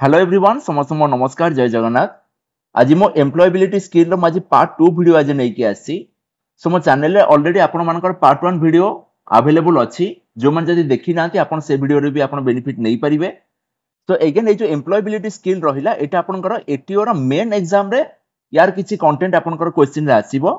Hello everyone समस्त मो नमस्कार जय जगन्नाथ। आज मो एम्प्लॉयबिलिटी स्किल आज पार्ट 2 वीडियो आज नहीं आसी। सो मो चैनल रे ऑलरेडी आपण मानकर पार्ट 1 वीडियो अवेलेबल अछि। जो मन जदी देखि नांती आपण से वीडियो रे भी आपण बेनिफिट नै परिबे। तो अगेन ए जो एम्प्लॉयबिलिटी स्किल रहिला एटा आपनकर एटीओ रो मेन एग्जाम रे यार किछि कंटेंट आपनकर क्वेश्चन रे आसीबो।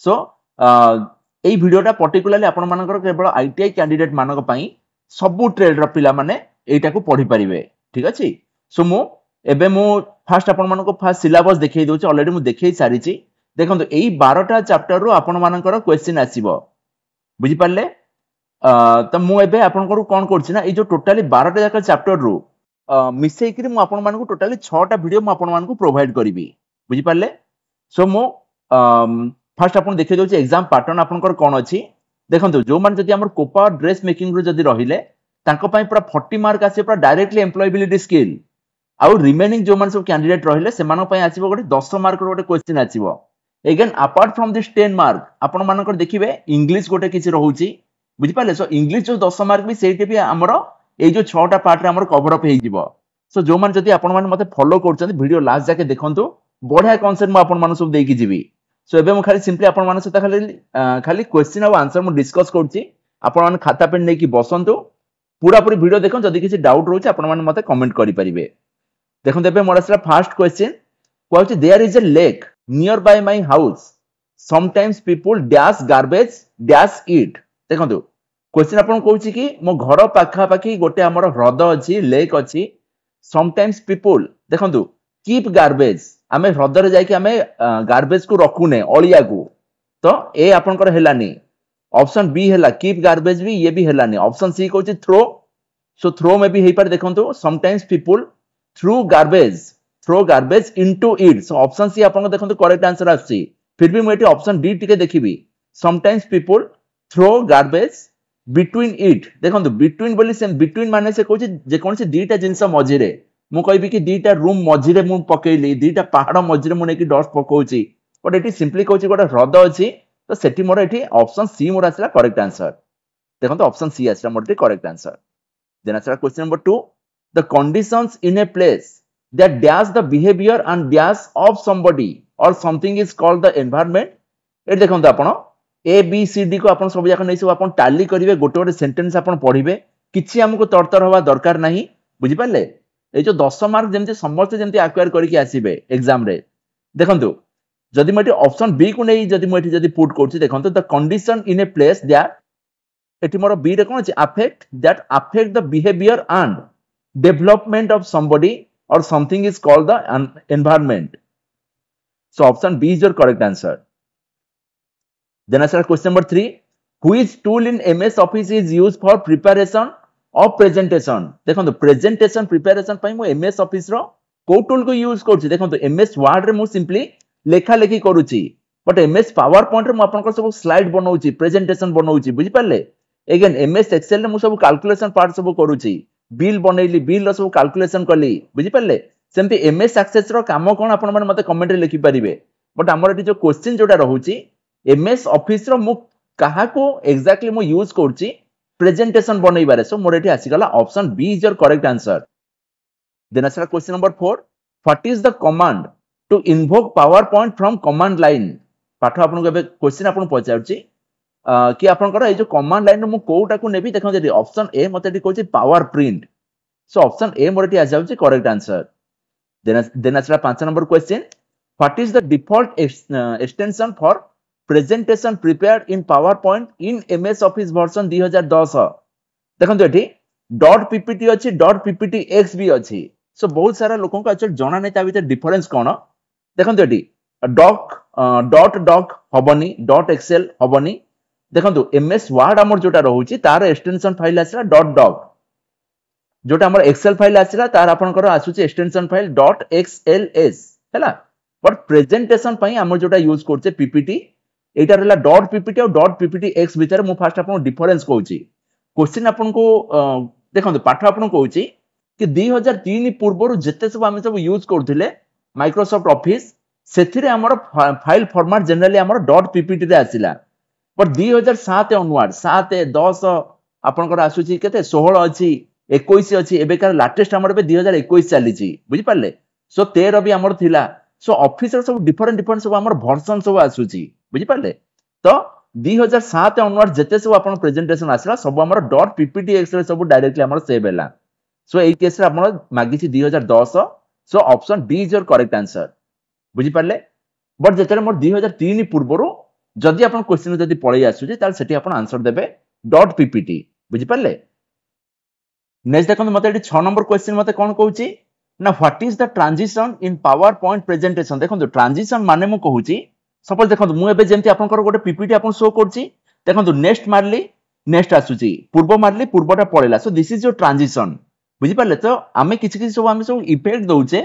सो ए वीडियोटा पर्टिकुलरली आपण मानकर केवल आईटीआई कैंडिडेट मानक पई सब ट्रेड रो पिला माने एटा को पढी परिबे। ठीक अछि। सो मु एबे मु फास्ट आपण मानको फास्ट सिलेबस देखै दोछि। ऑलरेडी मु देखै सारी छी। देखंतु एई 12टा चैप्टर रो आपण मानकर क्वेश्चन आसीबो। बुझि पारले? त मु एबे आपनकर कोन करछि ना ए जो टोटली 12टा जाका चैप्टर रो मिसै कि मु आपण मानको टोटली 6टा वीडियो मु आपण मानको प्रोवाइड करबी। बुझि पारले? सो मु फास्ट आपण देखै दोछि एग्जाम पैटर्न आपनकर कोन अछि। देखंतु जो मान जदी हमर कोपा ड्रेस मेकिंग रो जदी रहिले तांको पई पूरा 40 मार्क आसी पूरा डायरेक्टली एम्प्लॉयबिलिटी स्किल। आउ रिमेनिंग जो मान सब कैंडिडेट रहिले से मानो पई आसीबो गोटे 10 मार्क रो गोटे क्वेश्चन आसीबो। Again apart from this 10 mark आपण मानकर देखिबे इंग्लिश गोटे किछि रहउची। बुझि पाले? सो इंग्लिश जो 10 मार्क भी सेठी भी हमरो ए जो 6टा पार्ट रे हमरो कवर अप हेइ जिवो। सो जो मान जदी आपण मान मते फॉलो करछन वीडियो लास्ट जाके देखंतु बढ़िया कांसेप्ट म आपण मान सब देकी जिवि। सो एबे म खाली सिंपली आपण मान सता खाली क्वेश्चन और आंसर म डिस्कस करछि। आपण मान खाता पेन नै कि बसंतु पूरा पूरी वीडियो देखन जदी किछि डाउट रहउची आपण मान मते कमेंट करि परिबे। देखो देबे मोर असला first question quality there is a lake near by my house sometimes people dash garbage dash it. देखो क्वेश्चन आपन कहूची कि मो घर पाखा पाखी गोटे हमर ह्रद अछि लेक अछि समटाइम्स पीपल देखो कीप गार्बेज आमे ह्रद रे जाय कि आमे गार्बेज को रखुने अलिया को। तो ए आपनकर हेलानी ऑप्शन बी हेला कीप गार्बेज भी ये भी हेलानी। ऑप्शन सी कहूची थ्रो। सो थ्रो में भी हेई पारे देखंतु sometimes people through garbage into it. So option C आपन देखंतु करेक्ट आंसर आछि। फिर भी मैं ऑप्शन डी टिके देखिबी sometimes people throw garbage between it. देखंतु बिटवीन बोली सेम बिटवीन माने से कहूची जे कोन से दीटा जिंस मझिरे मु कहबी कि दीटा रूम मझिरे मु पकेइली दीटा पहाड़ मझिरे मु नेकी डस्ट पकोउची बट एटी सिंपली कहूची गोटे ह्रद अछि। तो सेठी मोर एठी ऑप्शन सी मोर आसला करेक्ट आंसर। देखंतु ऑप्शन सी आसला मोर एठी करेक्ट आंसर। देन आसला question number 2 the conditions in a place that dash the behavior and dash of somebody or something is called the environment। ए देखंतु आपण ए बी सी डी को आपण सब जाक नै सब आपण टैली करिवे गोटे गोटे सेंटेंस आपण पढिबे किछि हमको तरतर होवा दरकार नाही। बुझि पाले? ए जो 10 मार्क जेमते समस्त जेमते एक्वायर करिके आसीबे एग्जाम रे। देखंतु जदि मटी ऑप्शन बी को नै जदि मटी जदि पुट करछि देखंतु the condition in a place that एटी मोर बी रे कोन अछि affect the behavior and development of somebody or something is called the environment। So option B is your correct answer। Then answer question number 3 which tool in MS Office is used for preparation of presentation। देखो presentation preparation पई मु MS Office रो को tool को use करछि। देखो MS Word रे मु simply लेखा लेखी करूछि बट MS PowerPoint रे मु आपन को सब स्लाइड बनौछि प्रेजेंटेशन बनौछि। बुझि पाले? अगेन MS Excel रे मु सब कैलकुलेशन पार्ट सब करूछि बिल बनैली बिल रो सब कैलकुलेशन करली। बुझि पाले? सेमती MS एक्सेस रो काम कोन आपन माने मते कमेंट रे लिखि परिबे। बट हमर एटी जो क्वेश्चन जोटा रहउछि MS ऑफिस रो मु कहा को एक्जेक्टली मु यूज करछि प्रेजेंटेशन बनैबारे। सो मोर एटी आसी गला option B is your correct answer. Then आसला question number 4 what is the command to invoke PowerPoint from command line. पाठ आपन को क्वेश्चन आपन पचारछि कि आपनकर ए जो कमांड लाइन मु कोटा को नेबी देखो जदी ऑप्शन ए मते एटी कहछि power print. So option A मोर एटी आ जाउछि करेक्ट आंसर। देन आसला 5 number question what is the default extension for presentation prepared in power point in MS office version 2010। देखंतु एटी डॉट पीपीटी अछि डॉट पीपीटी एक्स भी अछि। सो बहुत सारा लोकन को एक्चुअली जणा नै ता भीतर डिफरेंस कोन। देखंतु एटी डॉट हबनी डॉट एक्सेल हबनी। देखंतु MS Word हमर जोटा रहउची तार एक्सटेंशन फाइल आसला .doc जोटा हमर एक्सेल फाइल आसला तार आपनकर आसुची एक्सटेंशन फाइल .xls हैला। बट प्रेजेंटेशन पई हमर जोटा यूज करछे पीपीटी एटा रहला .ppt और .pptx भीतर मु फास्ट आपन डिफरेंस कहूची। क्वेश्चन आपन को देखंतु पाठ आपन कहूची कि 2003 पूर्वरु जते सब हम सब यूज करथिले माइक्रोसॉफ्ट ऑफिस सेथिरे हमर फाइल फॉर्मेट जनरली हमर .ppt रे आसिला। बट 2007 ऑनवर्ड 7 10 आपनकर आसुची केते 16 अछि 21 अछि एबेकार लाटेस्ट हमर बे 2021 चली छी बुझि पाले सो 13 भी हमर थिला सो ऑफिस रो सब डिफरेंट सब हमर वर्जन सब आसु छी बुझि पाले तो 2007 ऑनवर्ड जते सब अपन प्रेजेंटेशन आसला सब हमर .pptx रे सब डायरेक्टली हमर सेव हैला सो एई केस रे हमर मागी छी 2010 सो option D is your correct answer बुझि पाले बट जेतरे मोर 2003 पूर्वरो जदि अपन क्वेश्चन जदि पळै आसु जे ताल सेठी अपन आंसर देबे .ppt बुझि पाले नेक्स्ट देखो मते 6 नंबर क्वेश्चन मते कोन कहूची ना what is the transition in power point presentation देखो ट्रांजिशन माने मु कहूची सपोज देखो मु एबे जेमति आपनकर गोटे पीपीटी आपन शो करची देखो नेक्स्ट मारली नेक्स्ट आसुची पूर्व मारली पूर्वटा पळेला so this is your transition बुझि पाले तो आमे किछि किछि सब आमे सब इफेक्ट दउचे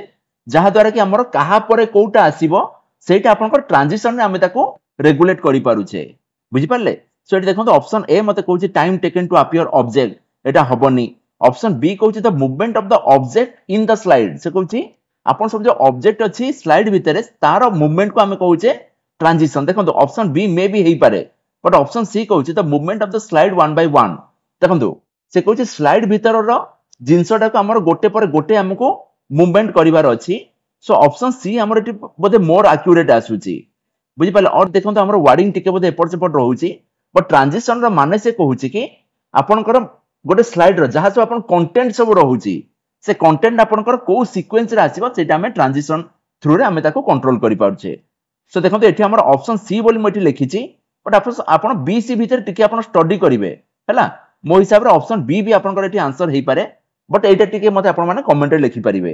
जहा द्वारा कि हमर काहा परे कोउटा आसीबो सेटा आपनकर ट्रांजिशन रे आमे ताको रेगुलेट करि पारुचे बुझि पाले सो एटी देखो ऑप्शन ए मते कहूची time taken to appear object एटा हबनी ऑप्शन बी कहूची the movement of the object in the slide से कहूची आपन सब जो ऑब्जेक्ट अछि स्लाइड भितरे तार मूवमेंट को आमे कहूचे ट्रांजिशन देखो ऑप्शन बी मे भी हेई पारे बट ऑप्शन सी कहूची the movement of the slide one by one देखो से कहूची स्लाइड भितर रो जिंसटा को हमर गोटे पर गोटे हमको मूवमेंट करिवार अछि सो ऑप्शन सी हमर एटी बोधे मोर एक्यूरेट आसुची बुझि पाले और देखो हमर वर्डिंग टिके बोधे एपट सेपट रहउची बट ट्रांजिशन रो माने से कहूची कि आपनकर गोटे स्लाइड रो जहा सब आपन कंटेंट सब रहउची से कंटेंट आपनकर को सीक्वेंस रे आसीबो सेटा हमें ट्रांजिशन थ्रू रे हमें ताको कंट्रोल करि पाउछे सो देखो एठी हमर ऑप्शन सी बोली मटी लिखिची बट आपन बी सी भीतर टिके आपन स्टडी करिवे हैला मो हिसाब रे ऑप्शन बी भी आपनकर एठी आंसर हेई पारे बट एटा टिके मते आपन माने कमेंट रे लिखि परिवे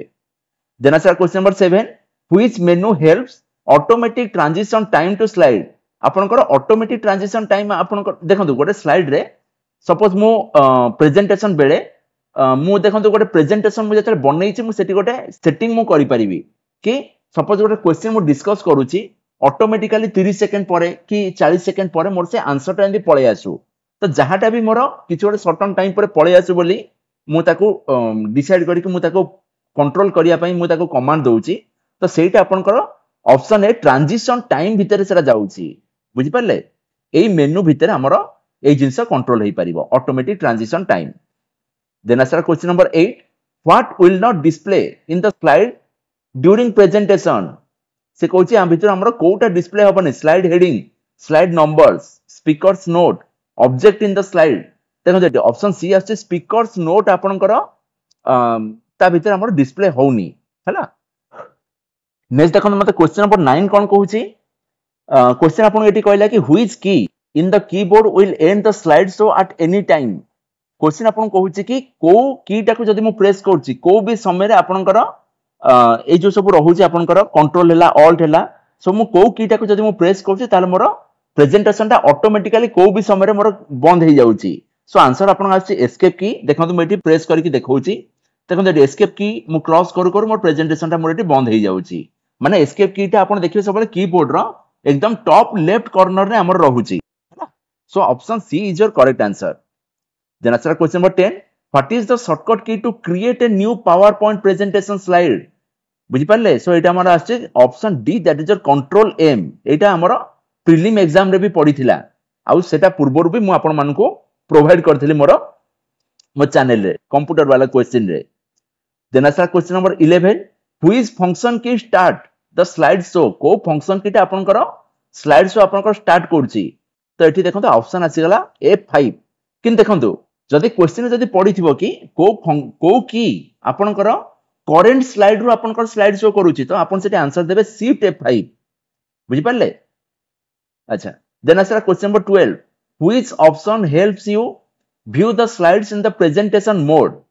then answer question number 7 which menu helps automatic transition time to slide आपनकर ऑटोमेटिक ट्रांजिशन टाइम आपनकर देखंतु गोटे स्लाइड रे सपोज मु प्रेजेंटेशन बेले मु देखंतु गोटे प्रेजेंटेशन मु जते बनै छि मु सेठी गोटे सेटिंग मु करि परिबी कि सपोज गोटे क्वेश्चन मु डिस्कस करूची ऑटोमेटिकली 30 सेकंड परे कि 40 सेकंड परे मोर से आंसर टा एंदी पळे आसु तो जहाटा भी मोर किछ गोटे सर्टन टाइम परे पळे आसु बोली मु ताको डिसाइड करी कि मु ताको कंट्रोल करिया पई मु ताको कमांड दउची तो सेटा आपनकर ऑप्शन ए ट्रांजिशन टाइम भितर सेरा जाउची बुझि पाले एई मेनू भितर हमर एई जिंस कंट्रोल हेई परिबो automatic transition time then answer question number 8 what will not display in the slide during presentation से कहूची हम भितर हमर कोटा डिस्प्ले हबनी slide heading slide numbers speakers note object in the slide देखो ऑप्शन सी आछे स्पीकर्स नोट आपनकर ता भितर हमर डिस्प्ले होउनी हैला नेक्स्ट देखो मते क्वेश्चन नंबर 9 कोन कहूची क्वेश्चन आपन एटी कहला कि व्हिच की in the keyboard will and the slide show at any time question आपन कहूची कि को कीटा को जदी मु प्रेस करची को भी समय रे आपनकर ए जो सब रहउची आपनकर कंट्रोल हैला ऑल्ट हैला सो मु को कीटा को जदी मु प्रेस करची ताले मोर प्रेजेंटेशन टा ऑटोमेटिकली को भी समय रे मोर बंद हे जाउची सो आंसर आपन आछि एस्केप की देखंतु मु एटी प्रेस करके देखौची देखंतु एटी एस्केप की मु क्रॉस करू मोर प्रेजेंटेशन टा मोर एटी बंद हे जाउची माने एस्केप कीटा आपन देखिबे सबले कीबोर्ड रो एकदम टॉप लेफ्ट कॉर्नर रे हमर रहउची so option C is your correct answer then answer question number 10 what is the shortcut key to create a new power point presentation slide बुझि पाले सो एटा हमर आछे option D that is your control M एटा हमर prelim exam रे भी पढिथिला आउ सेटा पूर्वरु भी मु आपन मानको प्रोवाइड करथिली मोर चैनल रे कंप्यूटर वाला क्वेश्चन रे then answer question number 11 which function key start the slide show को फंक्शन कीटा आपन कर स्लाइड शो आपन कर स्टार्ट करची तो एठी देखंतु ऑप्शन आसी गला F5 किन देखंतु जदी क्वेश्चन जदी पढिथिबो कि को की आपन कर करंट स्लाइड रो आपन कर स्लाइड शो करूची तो आपन सेठी आंसर देबे शिफ्ट F5 बुझि पाले अच्छा then answer question number 12 which option helps you view the slides in the presentation mode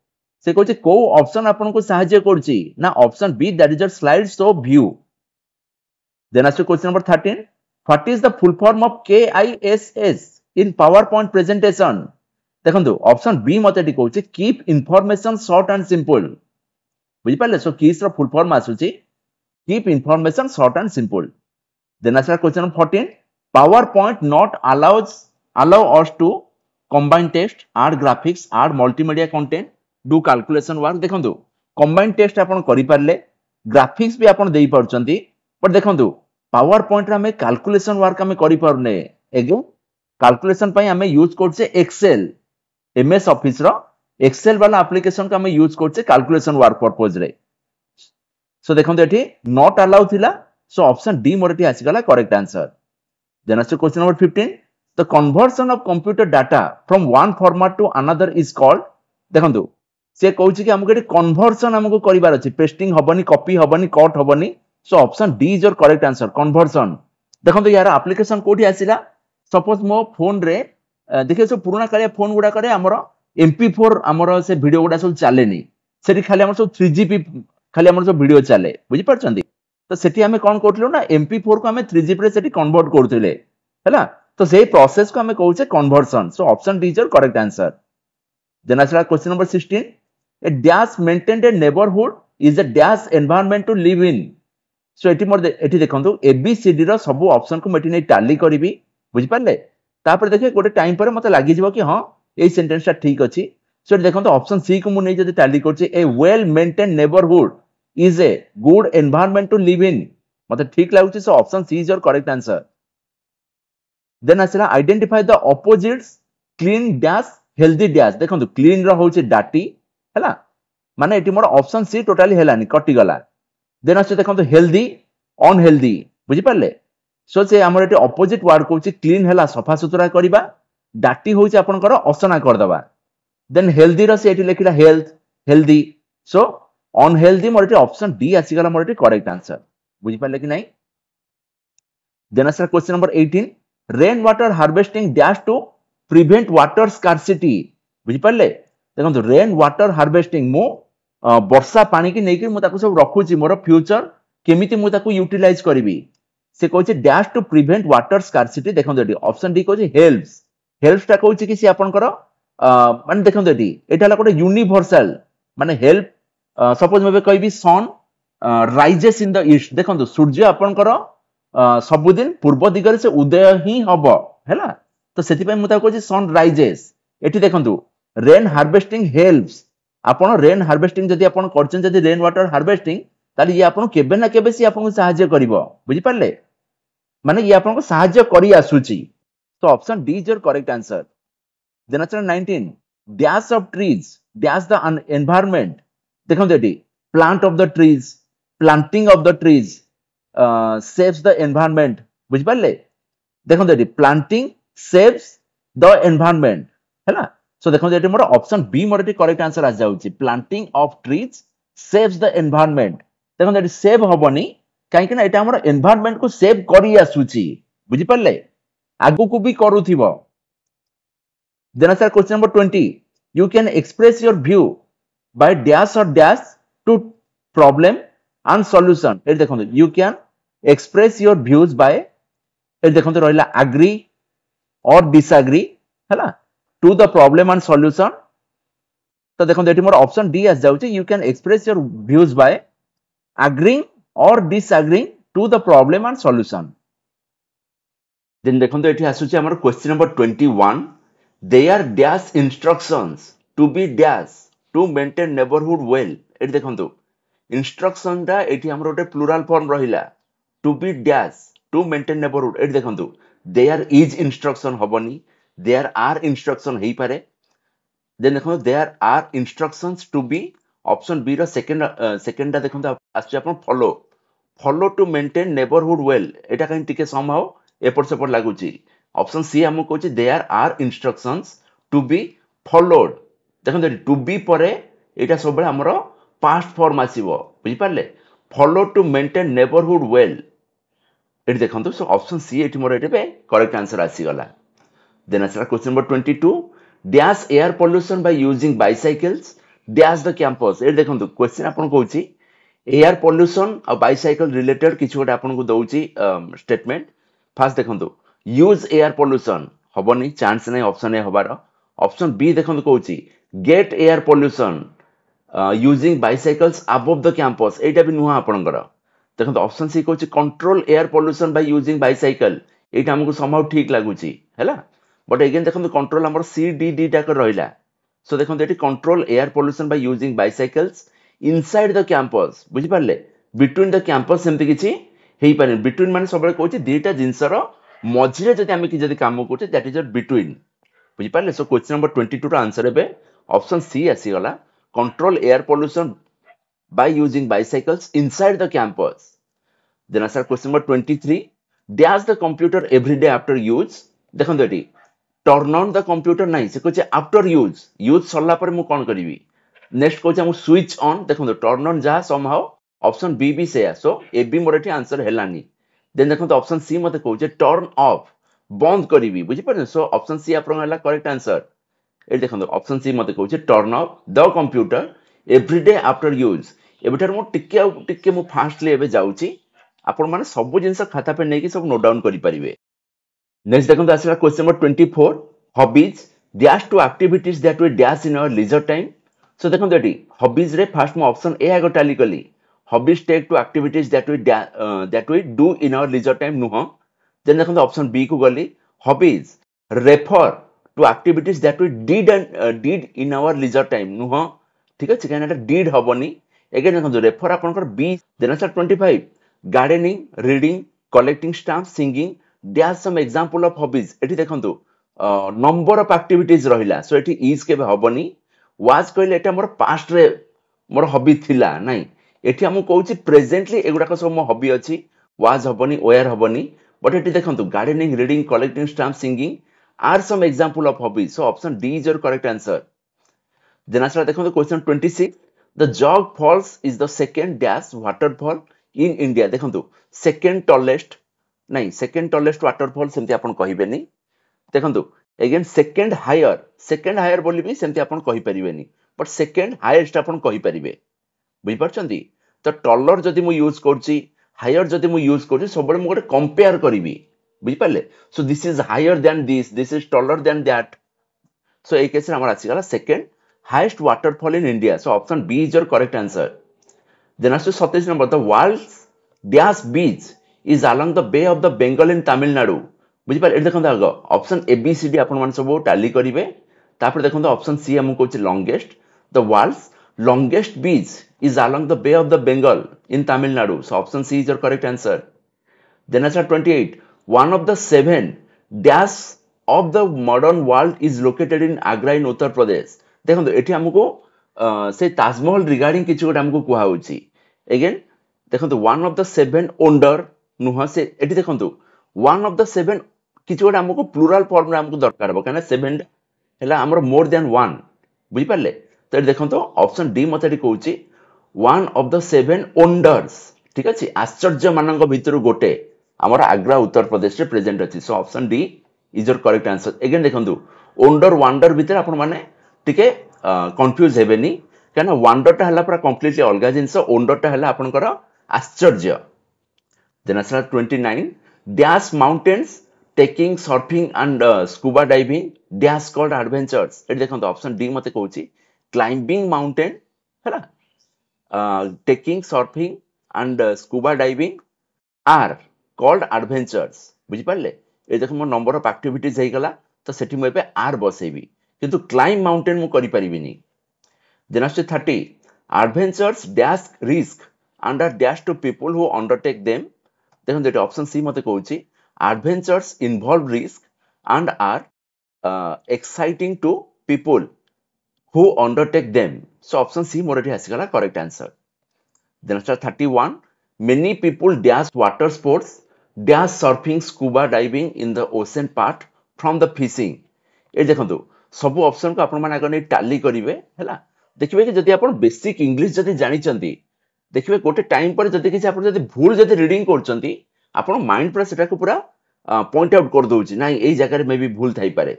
से कहूची को ऑप्शन आपन को सहायता करची ना option B that is your slide show view then answer question number 13 what is the full form of KISS in power point presentation देखंतु option B मते टी कहूची keep information short and simple बुझि पाले सो कीस रो full form आसुची keep information short and simple then answer question number 14 PowerPoint not allow us to combine text add graphics add multimedia content do calculation work देखंतु combine text आपन करि Parle graphics भी आपन देई परचंती but देखंतु power point रे हमें calculation work हमें करि परने एगो कैलकुलेशन पई हमें यूज करछे एक्सेल एमएस ऑफिस रो एक्सेल वाला एप्लिकेशन को हम यूज करछे कैलकुलेशन वर्क पर्पस रे सो देखंतु एठी नॉट अलाउ थिला सो ऑप्शन डी मोर एठी आसी गला करेक्ट आंसर देन आसे question number 15 the conversion of computer data from one format to another is called देखंतु से कहउछि कि हमको एठी कन्वर्जन हमको करिवार अछि पेस्टिंग हबनी कॉपी हबनी कट हबनी so option D is your correct answer conversion देखंतु यार एप्लिकेशन कोठी आसीला सपोज मो फोन रे देखिए सब पुराना कालिया फोन गुडा करे हमरो MP4 हमरो से वीडियो गुडा सब चलेनी सेठी खाली हमरो सब 3GB खाली हमरो सब वीडियो चले बुझी परछंती तो सेठी हमें कोन करथलो ना MP4 को हमें 3GB रे सेठी कन्वर्ट करथिले हैला तो सेही प्रोसेस को हमें कहउछे conversion so option D is your correct answer then आसला question number 16 a dash maintained a neighbourhood is a dash environment to live in so एठी मोर एठी देखंतु ABCD रो सब ऑप्शन को मेठी नै टैली करबी बुझी पाले तापर देखिए गोटे टाइम पर मते लागि जिवो कि हां ए सेंटेंस ता ठीक अछि सो देखंतु ऑप्शन सी को मु नै जदी टैली करछि a well maintained neighbourhood is a good environment to live in मते ठीक लागुछि so option C is your correct answer then आसला identify the opposites clean dash healthy dash देखंतु क्लीन रो होछि डाटी हैला माने एटी मोर ऑप्शन सी टोटली हेलानी कटि गला देन आसे देखंतु हेल्दी अनहेल्दी बुझी पाले सो से हमर एटी ऑपोजिट वर्ड कहउछि क्लीन हैला सफा सुतरा करिबा डाटी होछि आपनकर असना कर दबा देन हेल्दी रो से एटी लेखिला हेल्थ हेल्दी सो अनहेल्दी मोर एटी ऑप्शन डी आसी गला मोर एटी करेक्ट आंसर बुझी पाले कि नाही देन आसे question number 18 rain water harvesting dash to prevent water scarcity बुझी पाले देखंतु रेन वाटर हार्वेस्टिंग मो वर्षा पानी की नेकी मु ताको सब रखुची मोर फ्यूचर केमिति मु ताको यूटिलाइज करबी से कहउछि dash to prevent water scarcity देखंतु एटी ऑप्शन डी कहउछि हेल्प्स हेल्प्स ता कहउछि कि से आपनकर माने देखंतु एटी एटा ला कोटे यूनिवर्सल माने हेल्प सपोज मे कहबी sun rises in the east देखंतु सूर्य आपनकर सब दिन पूर्व दिगरे से उदय ही हबो हैला तो सेति पय मु ताको कहउछि सन राइजेस एटी देखंतु रेन हार्वेस्टिंग हेल्प्स आपण रेन हार्वेस्टिंग जदि आपण करछन जदि रेन वाटर हार्वेस्टिंग ताली ये आपण केबे ना केबे सी आपण सहाय्य करिवो बुझी पारले माने ये आपण को सहाय्य करी आसुची तो option D is your correct answer then answer 19 dash of trees dash the environment देखो देटी plant of the trees planting of the trees saves the environment बुझी पारले देखो देटी प्लांटिंग सेव्स द एनवायरनमेंट हैला सो देखो देटी मोर ऑप्शन बी मोर एटी करेक्ट आंसर आ जाउची planting of trees saves the environment देखो देटी सेव होबनी काहे कि ना एटा हमर एनवायरनमेंट को सेव करी आसुची बुझी पारले आगु को भी करूथिबो then sir question number 20 you can express your view by dash or dash to problem and solution a देखो you can express your views by a देखो रहला एग्री और डिसएग्री हैला to the problem and solution तो देखो एटी मोर option D आस जाउची you can express your views by agreeing or disagreeing to the problem and solution then देखो एटी आसुची हमर question number 21 they are dash instructions to be dash to maintain neighbourhood well एटी देखंतु इंस्ट्रक्शन दा एटी हमर ओटे प्लुरल फॉर्म रहिला to be dash to maintain neighbourhood एटी देखंतु दे आर इज इंस्ट्रक्शन होबनी देयर आर इंस्ट्रक्शन हेई पारे देन देखो there are instructions to be option B रो सेकंड दा देखो आछि आपण follow to maintain neighbourhood well एटा काई टिके समहाउ एपर सेपर लागुची ऑप्शन सी हमु कहूची there are instructions to be followed देखो टू बी परे एटा सब हमरो पास्ट फॉर्म आसीबो बुझी पारले follow to maintain neighbourhood well एटी देखंतु सो ऑप्शन सी एटी मोर एटे पे करेक्ट आंसर आसी गला देन आसला question number 22 dash air pollution by using bicycles dash the campus a देखंतु क्वेश्चन आपन कहूची एयर पोल्यूशन और बाइसाइकल रिलेटेड किछ गोटे आपन को दउची स्टेटमेंट फर्स्ट देखंतु यूज एयर पोल्यूशन हबनी चांस नै ऑप्शन ए हबार ऑप्शन बी देखंतु कहूची get air pollution using bicycles above the campus एटा भी नुहा आपनकर देखंतु ऑप्शन सी कहूची control air pollution by using bicycle एटा हमको समहाउ ठीक लागुची हैला बट अगेन देखंतु कंट्रोल हमर सी डी डी टा कर रहिला सो देखंतु एटी control air pollution by using bicycles inside the campus बुझी पारले बिटवीन द कैंपस सेमति किछि हेई पारे बिटवीन माने सबले कहूची दीटा जिंसर मझिरे जदि हम कि जदि काम करते दैट इज बिटवीन बुझी पारले सो क्वेश्चन नंबर 22 रो आंसर हेबे ऑप्शन सी आसीगला control air pollution by using bicycles inside the campus. Then answer question number 23. Dash the computer every day after use. देखो eighty turn on the computer नहीं से कुछ after use सरला पर मु कौन करीबी नेक्स्ट कोच हम स्विच ऑन देखो टर्न ऑन जहाँ somehow ऑप्शन बी भी से सो ए बी मोर एटी आंसर हेलानी देन देखो ऑप्शन सी मते कहूचे टर्न ऑफ बंद करीबी बुझी पारे सो ऑप्शन सी आपन हला करेक्ट आंसर ए देखो ऑप्शन सी मते कहूचे turn off the computer every day after use एबेठार मु टिके मु फास्टली एबे जाउची आपण माने सब जिंस खाता पे नेकी सब नोट डाउन करि परिबे नेक्स्ट देखो आसला question number 24 hobbies dash to activities that we dash in our leisure time so देखो एटी हॉबीज रे फर्स्ट मु ऑप्शन ए आगो टाली कली hobbies take to activities that we do in our leisure time नुह देन देखो ऑप्शन बी को गली hobbies refer to activities that we did in our leisure time नुह ठीक अछि काना डिड हबनी एगेन देखो रेफर आपनकर B then answer 25 gardening reading collecting stamp singing dash some example of hobbies एठी देखंतु नंबर ऑफ एक्टिविटीज रहिला सो एठी इज केबे हबनी वाज कहले एटा मोर पास्ट रे मोर हॉबी थिला नाही एठी हम कहूची प्रेजेंटली एगुडा को सब मो हॉबी अछि वाज हबनी वेयर हबनी बट एठी देखंतु gardening reading collecting stamp singing are some example of hobbies so option D is your correct answer then answer देखंतु question 26 The Jog Falls is the second dash waterfall in India. देखंतु second tallest नहीं second tallest waterfall सेमती आपण कहिबेनी देखंतु again second higher बोली भी सेमती आपण कहि परिबेनी बट second highest आपण कहि परिबे बुझि परछंती तो taller जदि मु यूज करछि higher जदि मु यूज करछि सबले मु गोटे कंपेयर करिवि बुझि पाले सो this is higher than this is taller than that so A case रे हमर आसी गला second highest waterfall in India. So option B is your correct answer. Then as to 27 number, the world's dash beach is along the Bay of the Bengal in Tamil Nadu. बुझी पारे देखो आग option A B C D आपण मान सब tally करिवे तापर देखो ऑप्शन सी हम कहूचे longest the world's longest beach is along the Bay of the Bengal in Tamil Nadu. So option C is your correct answer. Then answer 28 one of the 7 dash of the modern world is located in Agra in Uttar Pradesh. देखो एठी हमको से Taj Mahal regarding किछ गोटे हमको कुहा होची again देखो वन ऑफ द 7 ओंडर नुह से एठी देखो वन ऑफ द 7 किछ गोटे हमको प्लुरल फॉर्म रे हमको दरकार हो काना 7 हैला हमर मोर देन 1 बुझि पाले तो एठी देखो ऑप्शन डी मते एठी कहूची वन ऑफ द 7 ओंडर्स ठीक अछि आश्चर्य मानक भितर गोटे हमर आग्रा उत्तर प्रदेश रे प्रेजेंट अछि सो option D is your correct answer again देखो ओंडर वंडर भितर आपण माने टिके कंफ्यूज हेबेनी काना वंडर टा हला पूरा कंप्लीटली अलगा जिंस ओंडर टा हला आपनकर आश्चर्य then answer 29 dash mountains trekking surfing and scuba diving dash called adventures एट देखो ऑप्शन डी मते कहूची क्लाइंबिंग माउंटेन हैला trekking surfing and scuba diving are called adventures बुझी पाले ए देखो मो नंबर ऑफ एक्टिविटीज हे गला तो सेठी मो एबे आर बसेबी किंतु क्लाइंब माउंटेन मु करि परिबिनी देन आस्ते 30 adventures dash risk and are dash to people who undertake them देखो देट ऑप्शन सी मते कहूची adventures involve risk and are exciting to people who undertake them so option C मोर एठी आसी गला करेक्ट आंसर देन आस्ते 31 many people dash water sports dash surfing scuba diving in the ocean part from the fishing a देखो सब option को आपण माने आगे टाली करिवे हैला देखिबे कि जदि आपण बेसिक इंग्लिश जदि जानि चंती देखिबे गोटे टाइम पर जदि कि आपण जदि भूल जदि रीडिंग करचंती आपण माइंड पर सेटा को पूरा पॉइंट आउट कर दोउची नाही एई जगह रे मे भी भूल थाई पारे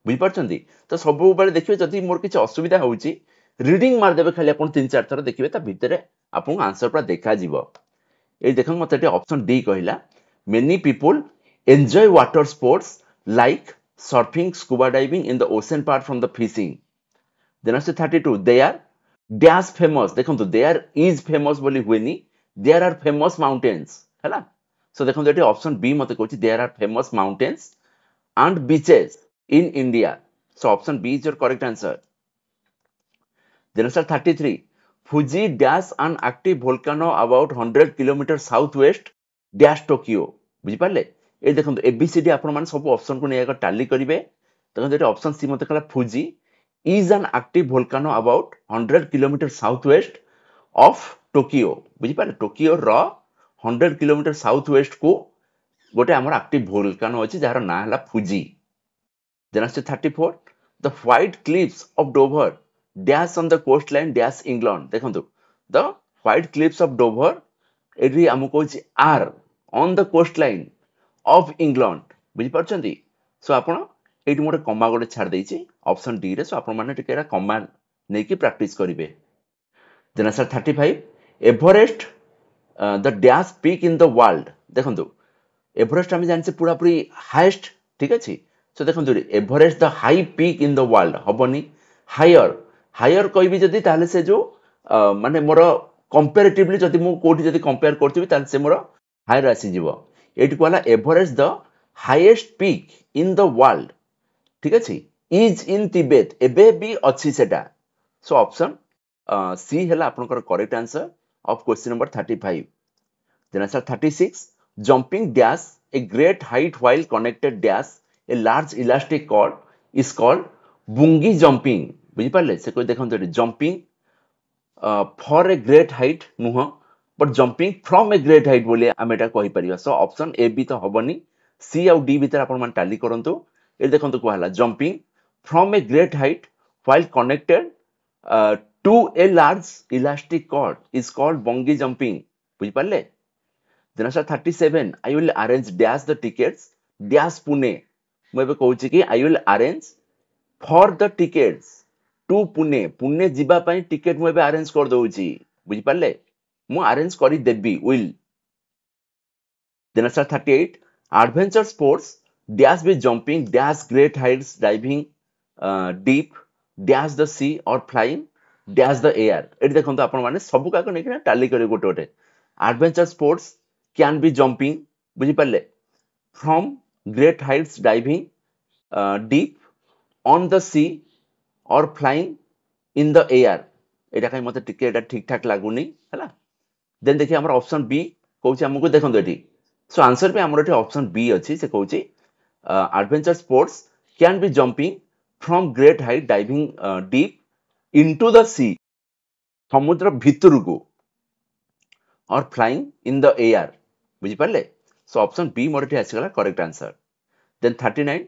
बुझि परचंती तो सब बेले देखिबे जदि मोर किछ असुविधा होउची रीडिंग मार देबे खाली आपण 3-4 थर देखिबे ता भितरे आपण आंसर पूरा देखा जीवो ए देखन मते एटी ऑप्शन डी कहिला many people enjoy water sports like surfing scuba diving in the ocean part from the fishing then after 32 they are dash famous देखो there is famous बोली हुएनी there are famous mountains हैला so देखो eighty option B मते कहूची there are famous mountains and beaches in India so option B is your correct answer then after 33 Fuji dash an active volcano about 100 km southwest dash Tokyo बुझि पाले ए देखो ABCD आपण मान सब option को नेका टाली करिवे देखो एटी ऑप्शन सी मते कला फुजी is an active volcano about 100 km southwest of Tokyo बुझिपारे टोकियो रो 100 km southwest को गोटे हमर एक्टिव वोल्केनो अछि जार ना हला फुजी then as 34 the white cliffs of Dover dash on the coastline dash England देखंतु the white cliffs of Dover एठी हमको अछि are on the coastline of England बुझि परछंती सो आपण एठी मोटे कमा गोटे छाड़ देछि ऑप्शन डी रे सो आपण माने टिके एरा कमा नै कि प्रैक्टिस करिवे then answer 35 Everest the dash peak in the world देखंतु एवरेस्ट हम जानसे पूरा पूरी हाईएस्ट ठीक अछि सो देखंतु Everest the high peak in the world हबनी हायर हायर कहबी जदी ताले से जो माने मोर कंपैरेटिवली जदी मु कोठी जदी कंपेयर करथिबी ताले से मोर हायर आसी जीवो एटी कहला Everest the highest peak in the world ठीक अछि इज इन तिब्बत एबे भी अछि सेटा सो ऑप्शन सी हला आपनकर correct answer of question number 35 then answer 36 jumping dash a great height while connected dash a large elastic cord is called bungi jumping बुझि पाले से कोई देखन तो jumping for a great height नुह but jumping from a great height बोले हम एटा कहि परिबा सो ऑप्शन ए बी तो हबनी सी और डी भीतर आपण मान टाली करंतु ए देखन तो कहला jumping from a great height while connected to a large elastic cord is called bungee jumping बुझि पाले then answer 37 I will arrange dash the tickets dash Pune मैं बे कहूची कि I will arrange for the tickets to Pune Pune जिबा पई ticket मैं बे arrange कर दउची बुझि पाले मु अरेंज करी देबी will then answer 38 adventure sports dash with jumping dash great heights diving deep dash the sea or flying dash the air eighty देखंतु आपण माने सब का नै कि टाली करी गोटे गोटे adventure sports can be jumping बुझि पाले from great heights diving deep on the sea or flying in the air एटा काई मते टिके एटा ठीक ठाक लागुनी हला देन देखि हमर ऑप्शन बी कहूची हमको देखंतु एटी सो आंसर पे हमर एटी ऑप्शन बी अछि से कहूची adventure sports can be jumping from great height diving deep into the sea समुद्र भितरको और फ्लाइंग इन द एयर बुझि पाले सो ऑप्शन बी मोर एटी आसी गला correct answer then 39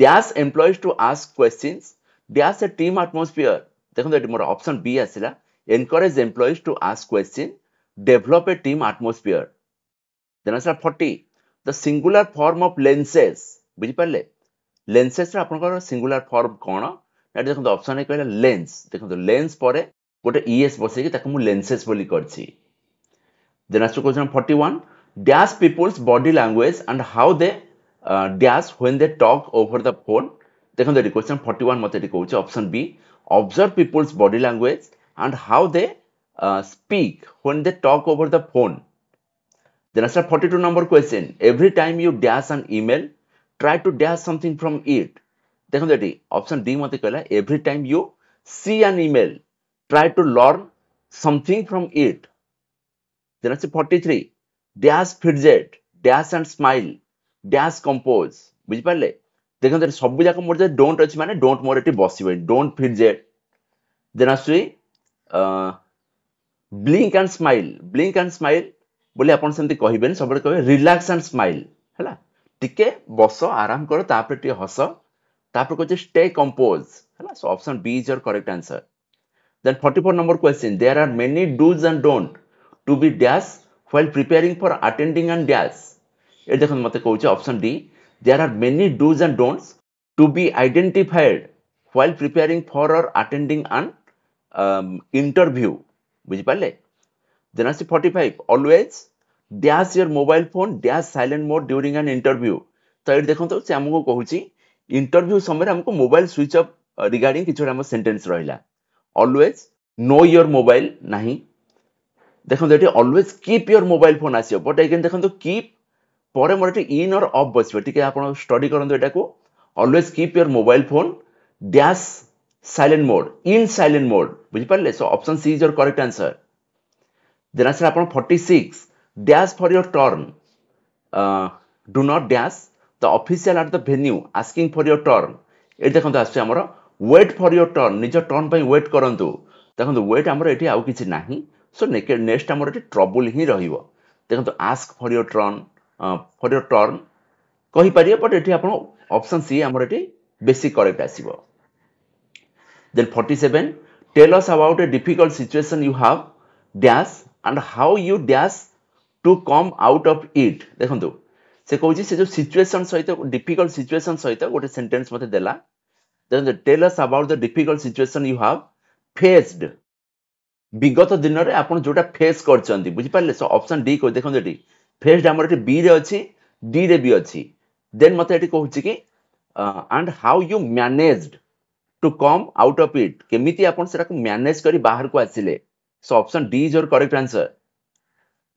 dash employees to ask questions dash a team atmosphere देखो एटी मोर ऑप्शन बी आसीला encourage employees to ask question develop a team atmosphere then answer 40 the singular form of lenses बुझि पाले lenses रा आपनकर singular form कोन eighty देखो option ए कहला लेंस देखो लेंस परे गोटे es बसे कि ताको मु lenses बोली करछि then answer question 41 dash people's body language and how they dash when they talk over the phone देखो एटी क्वेश्चन 41 मते एटी कहउछि option B observe people's body language and how they speak when they talk over the phone. Then answer 42 number question. Every time you dash an email, try to dash something from it. देखो देटी option D मते कहला every time you see an email, try to learn something from it. Then answer 43. Dash fidget, dash and smile, dash compose. बुझि पाले देखो देटी सब जाक मोर जे don't अछि माने डोंट मोर एटी बसिबे don't fidget. Then answer blink and smile बोले अपन सेमती कहिबेन सबले कहबे रिलैक्स एंड स्माइल हैला टिके बसो आराम करो तापर टिके हस तापर कहचे स्टे कंपोज हैला so option B is your correct answer then 44 number question there are many dos and don't to be dash while preparing for attending and dash a देखन मते कहउचे option D there are many dos and don'ts to be identified while preparing for और attending and interview बुझि पाले then answer 45 always dash your mobile phone dash silent mode during an interview तो eight देखो तो से हमको कहूची interview समय हमको मोबाइल स्विच ऑफ रिगार्डिंग किछोरा हम सेंटेंस रहिला always know your mobile नाही देखो eighty always keep your mobile phone आसियो but again देखो तो keep परे मोर एटी इन और ऑफ बसबे ठीक है आपण स्टडी करन एटा को always keep your mobile phone dash silent mode in silent mode बुझि पाले so option C is your correct answer then answer आपण 46 dash for your turn do not dash the official at the venue asking for your turn ए देखंत आसे हमर wait for your turn निज turn पे wait करंतु देखंतु wait हमर एठी आउ किछि नाही सो नेक्स्ट हमर एठी ट्रबल ही रहिबो देखंतु आस्क फॉर योर टर्न कहि पारिए बट एठी आपण ऑप्शन सी हमर एठी बेसिक करेक्ट आसीबो then 47 tell us about a difficult situation you have dash and how you dash to come out of it देखंतु से कहूँ से जो सिचुएशन सहित डिफिकल्ट सिचुएशन सहित गोटे सेंटेंस मते देला tell us about the difficult situation you have faced विगत दिन रे आपण जोटा फेस करचंती बुझि पारले सो ऑप्शन डी को देखन एटी फेस्ड हमर एटी बी रे अछि डी रे भी अछि देन मते एटी कहूची कि and how you managed to come out of it केमिति आपण सेरा को मैनेज करी बाहर को आसिले so option D is your correct answer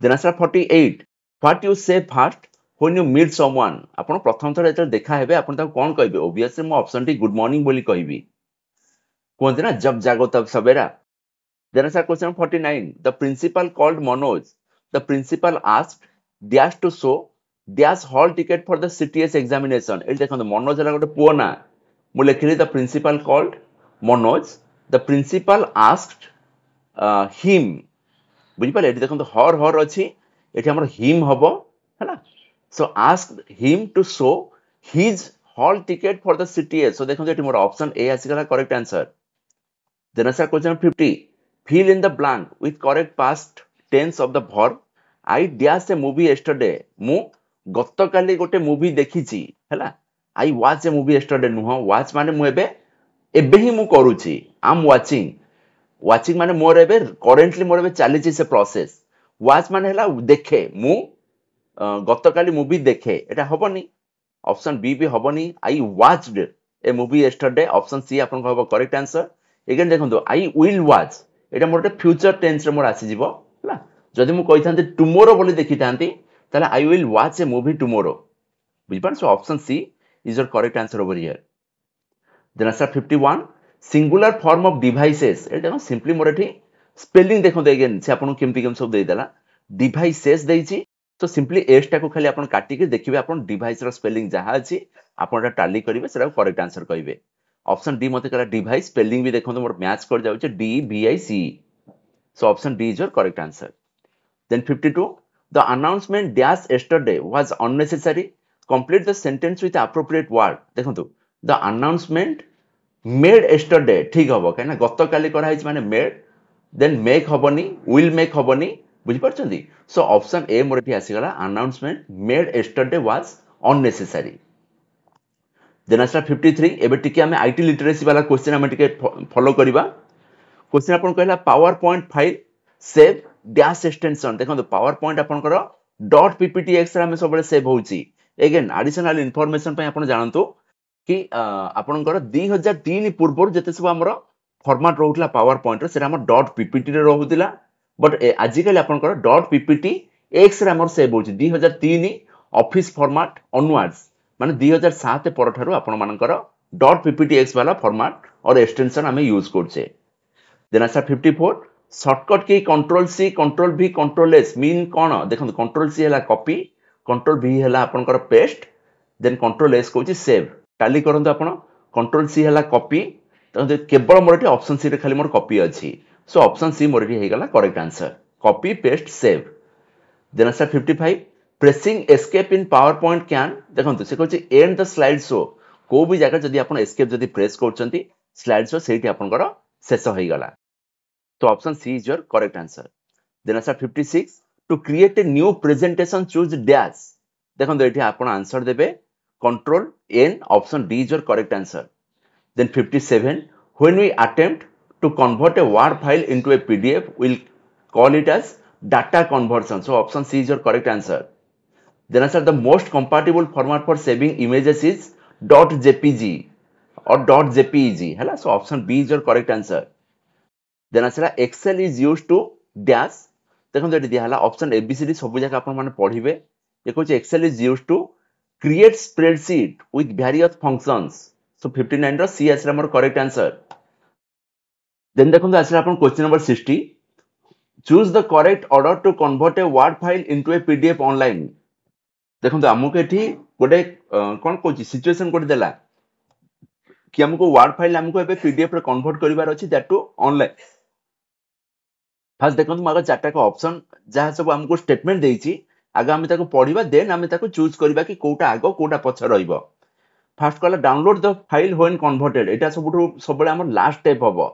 then answer 48 what you say first when you meet someone आपण प्रथम थर एत देखा हेबे आपण ता कोन कहबे ऑब्वियसली मो ऑप्शन डी गुड मॉर्निंग बोली कहबी कोन ना जब जागो तब सवेरा Then answer question 49. The principal called Manoj. The principal asked Dash to show Dash hall ticket for the CTS examination. L देखो मनोज है गोटे पुओ ना मु लिखली the principal called Manoj. The principal asked him. बुझी पाले एठी देखो हर अछि एठी हमर him हबो है ना so asked him to show his hall ticket for the CTS. So देखो एठी मोर ऑप्शन ए आसी गला correct answer. Then answer question 50. Fill in the blank with correct past tense of the verb. I dash a movie yesterday. मु गतकाली गोटे movie देखिछि हैला. I watch a movie yesterday नुह watch माने मु एबे ही मु करूछि. I am watching. Watching माने मोर एबे currently मोर एबे चलीछि से प्रोसेस. Watch माने हैला देखे मु गतकाली मूवी देखे एटा हबनी. ऑप्शन बी भी हबनी. I watched a movie yesterday. Option C आपन को हबो करेक्ट आंसर. एगेन देखंतु I will watch Etah more future tense रे मोर आसी जीवो हला जदि मु कहि थांती टुमोरो बोली देखि थांती ताले I will watch a movie tomorrow बुझ पार so option C is your correct answer over here then answer 51 singular form of devices a देखो सिंपली मोर एठी स्पेलिंग देखंतु एगेन से आपन केमति सब देइ देला डिवाइसेस देइछि तो सिंपली एस टा को खाली आपन काटी के देखिबे आपन डिवाइस रो स्पेलिंग जहा अछि आपन टाली करिवे सेरा करेक्ट आंसर कहिबे ऑप्शन डी मते करा डिवाइस स्पेलिंग भी देखो मोर मैच कर जाउचे D V I C so option D is your correct answer then 52 the announcement dash yesterday was unnecessary complete the sentence with appropriate word देखो the announcement made yesterday ठीक हबो काना गतकाली करा हिच माने मेड देन मेक हबनी will make हबनी बुझि परछंती सो ऑप्शन ए मोर एठी आसी गला announcement made yesterday was unnecessary then answer 53 एबे टिके हमें आईटी लिटरेसी वाला क्वेश्चन हमें टिके फॉलो करबा क्वेश्चन अपन कहला power point file save dash extension देखो पावर पॉइंट अपन करो .pptx रे हमें सबले सेव होउची अगेन एडिशनल इंफॉर्मेशन पे अपन जानतो कि अपन करो 2003 पूर्व जते सब हमरो फॉर्मेट रहउतला पावर पॉइंट रे सेरा हमर .ppt रे रहउतला बट आजिकल अपन करो .pptx रे हमर सेव होउची 2003 ऑफिस फॉर्मेट ऑनवर्ड्स माने 2007 पर ठारो आपण मानकर .pptx वाला फॉर्मेट और एक्सटेंशन हमें यूज करछे then answer 54 shortcut key control C control v control s mean कोन देखो कंट्रोल सी हला कॉपी कंट्रोल v हला आपनकर पेस्ट देन कंट्रोल s कहूची सेव टाली करंतु आपण कंट्रोल सी हला कॉपी तो केवल मोर एठी ऑप्शन सी रे खाली मोर कॉपी अछि सो ऑप्शन सी मोर एठी हे गला correct answer copy paste save then answer 55 pressing escape in power point can देखंतु से कहूची एंड द स्लाइड शो को भी जगह जदी आपण एस्केप जदी प्रेस करचंती स्लाइड शो सेठी आपनकर शेष होई गला तो option C is your correct answer then answer 56 to create a new presentation choose dash देखंतु एठी आपण आंसर देबे control N option D is your correct answer then 57 when we attempt to convert a word file into a PDF will call it as data conversion so option C is your correct answer then answer the most compatible format for saving images is .jpg or .jpeg हैला so option B is your correct answer then answer excel is used to dash देखो eighty दिया हला option ABCD सब जगह आपण माने पढिबे ये कहै excel is used to create spreadsheet with various functions so 59 रो सी आसरा हमर करेक्ट आंसर then देखो आसरा आपण question number 60 choose the correct order to convert a word file into a pdf online देखो आमुक एठी गोटे कोन कोची सिचुएशन कोटे देला कि हमको वर्ड फाइल हमको एबे पीडीएफ रे कन्वर्ट करिवार अछि दैट टू ऑनलाइन फास्ट देखंतु मगर चारटा को ऑप्शन जहा सब हमको स्टेटमेंट देइछि आगे हम ताको पढिबा देन हम ताको चूज करबा कि कोटा आगो कोटा पछ रहइबो फास्ट कहला download the file when converted एटा सबुठु सबले हमर लास्ट स्टेप हबो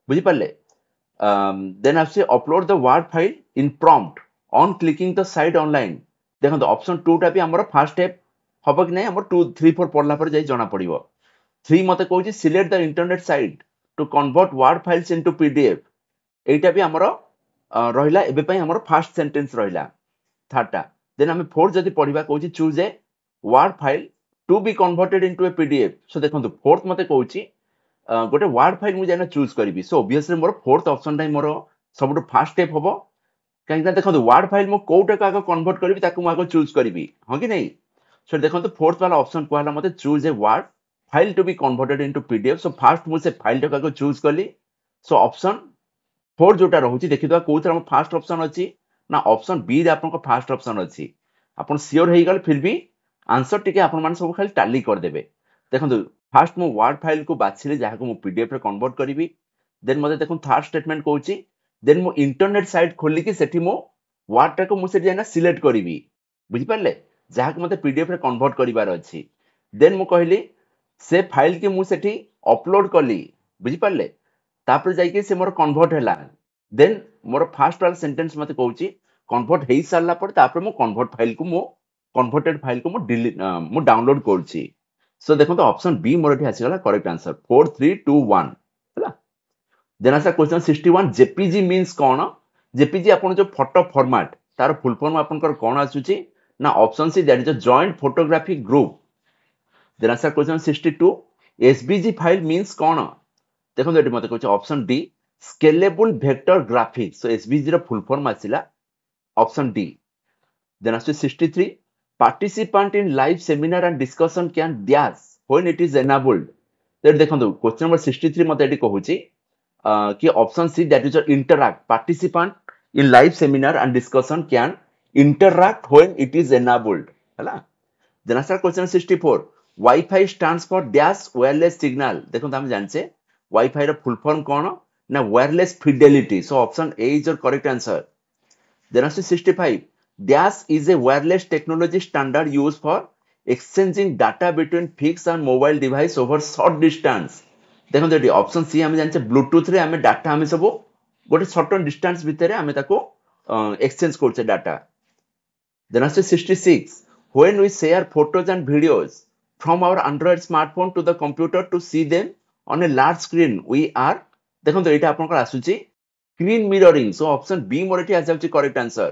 बुझि पाले देन आसे upload the word file in prompt on clicking the site online देखंतु ऑप्शन 2 टा भी हमर फर्स्ट स्टेप हबो कि नै हमर 2 3 4 पढला पर जाई जणा पडिबो 3 मते कहूची select the internet site to convert word files into PDF एटा भी हमर रहिला एबे पई हमर फर्स्ट सेंटेंस रहिला थर्ड टा देन हम फोर्थ जदी पढिबा कहूची choose a word file to be converted into a PDF so देखंतु फोर्थ मते कहूची गोटे वर्ड फाइल मु जाना चूज करिवि सो ऑब्वियसली मोर फोर्थ ऑप्शन टाइ मोर सबटु फर्स्ट स्टेप हबो काहे ना देखंतु वर्ड फाइल मु कोटा का कन्वर्ट करिवि ताकु मु आगो चूज करिवि हो कि नै सो देखंतु फोर्थ वाला ऑप्शन कहला मते choose a word file to be converted into PDF so first मु से फाइल टा का चूज करली सो ऑप्शन 4 जोटा रहुची देखिदवा कोथर हम फर्स्ट ऑप्शन अछि ना ऑप्शन बी रे आपन फर्स्ट ऑप्शन अछि आपन सियोर हेई गल फिर भी आंसर टिके आपन मान सब खाली टैली कर देबे देखंतु फर्स्ट मु वर्ड फाइल को बाछिले जहा को मु पीडीएफ रे कन्वर्ट करिवि देन मते देखुन थर्ड स्टेटमेंट कहूची देन मु इंटरनेट साइट खोली कि सेठी मु वर्ड टा को मु से जाना सिलेक्ट करिवि बुझि पारले जहा को मते पीडीएफ रे कन्वर्ट करिवार अछि देन मु कहली से फाइल के मु सेठी अपलोड कली बुझि पारले तापर जाई के से मोर कन्वर्ट हैला देन मोर फर्स्ट वाला सेंटेंस मते कहूची कन्वर्ट हेई सारला पर तापर मु कन्वर्ट फाइल को मु कन्वर्टेड फाइल को मु डिलीट मु डाउनलोड करची सो देखो तो ऑप्शन बी मोर एठी आसी गला करेक्ट आंसर 4 3 2 1 हैला देन आसा क्वेश्चन 61 जेपीजी मींस कोन जेपीजी आपन जो फोटो फॉर्मेट तार फुल फॉर्म आपन कर कोन आसुची ना option C that is a joint photographic group then आसा क्वेश्चन 62 एसवीजी फाइल मींस कोन देखो एटी मते कहछ option D scalable vector graphics so SVG रो फुल फॉर्म आसिला ऑप्शन डी देन आसे 63 participant in live seminar and discussion can dash when it is enabled तो देखो क्वेश्चन नंबर 63 मते एटी कहूची कि option C that is interact participant in live seminar and discussion can interact when it is enabled हैला then आसे question 64 wifi stands for dash wireless signal देखो हम जानछे वाईफाई रो फुल फॉर्म कोन ना wireless fidelity so option A is your correct answer then आसे 65 dash is a wireless technology standard used for exchanging data between fix and mobile device over short distance देखो eighty option C हम जानछे Bluetooth रे हम data हम सब गोटे short distance भितर हम ताको एक्सचेंज करछे डाटा देन आसे 66 when we share photos and videos from our Android smartphone to the computer to see them on a large screen we are देखो एटा आपन को आसुची screen mirroring so option B मोर एटी आजाउची करेक्ट आंसर